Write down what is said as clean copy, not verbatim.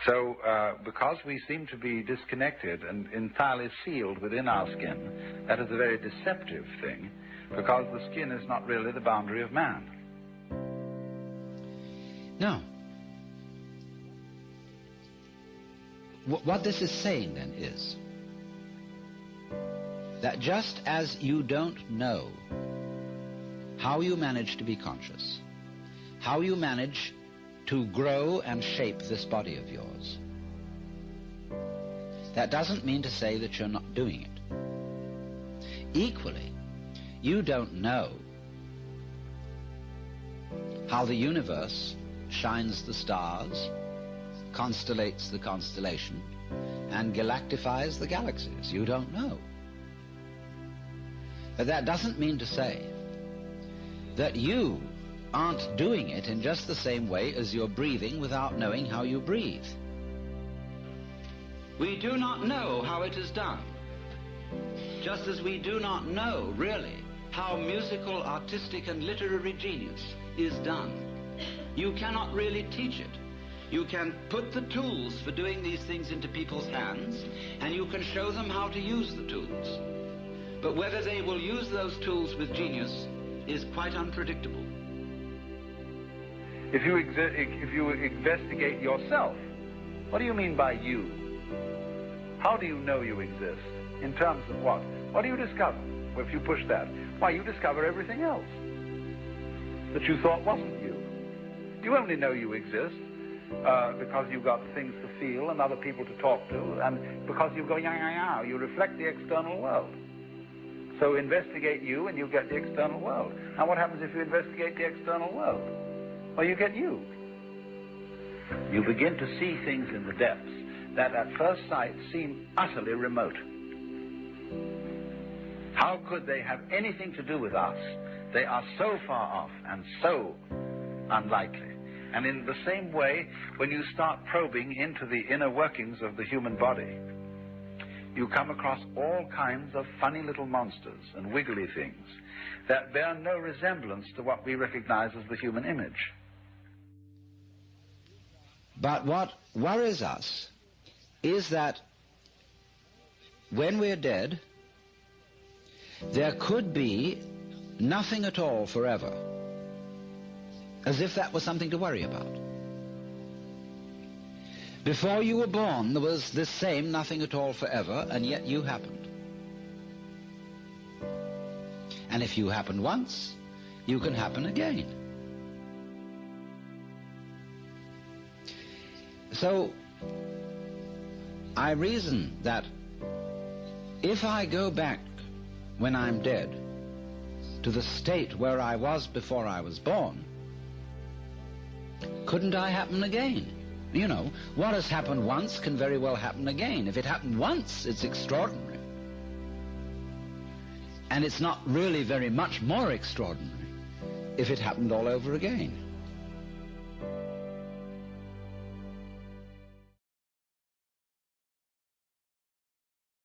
So, because we seem to be disconnected and entirely sealed within our skin, that is a very deceptive thing, because the skin is not really the boundary of man. Now, what this is saying then is that just as you don't know how you manage to be conscious, how you manage to grow and shape this body of yours, that doesn't mean to say that you're not doing it. Equally, you don't know how the universe shines the stars, constellates the constellation, and galactifies the galaxies. You don't know. But that doesn't mean to say that you aren't doing it in just the same way as you're breathing without knowing how you breathe. We do not know how it is done, just as we do not know, really, how musical, artistic, and literary genius is done. You cannot really teach it. You can put the tools for doing these things into people's hands, and you can show them how to use the tools. But whether they will use those tools with genius is quite unpredictable. If you investigate yourself, what do you mean by you? How do you know you exist? In terms of what? What do you discover? Well, if you push that, why, you discover everything else that you thought wasn't you. You only know you exist because you've got things to feel and other people to talk to, and because you go, yeah, you reflect the external world. So investigate you and you get the external world. Now what happens if you investigate the external world? Well, you get you. You begin to see things in the depths that at first sight seem utterly remote. How could they have anything to do with us? They are so far off and so unlikely. And in the same way, when you start probing into the inner workings of the human body, you come across all kinds of funny little monsters and wiggly things that bear no resemblance to what we recognize as the human image. But what worries us is that when we're dead, there could be nothing at all forever, as if that was something to worry about. Before you were born, there was this same nothing at all forever, and yet you happened. And if you happen once, you can happen again. So, I reason that if I go back when I'm dead to the state where I was before I was born, couldn't I happen again? You know, what has happened once can very well happen again. If it happened once, it's extraordinary. And it's not really very much more extraordinary if it happened all over again.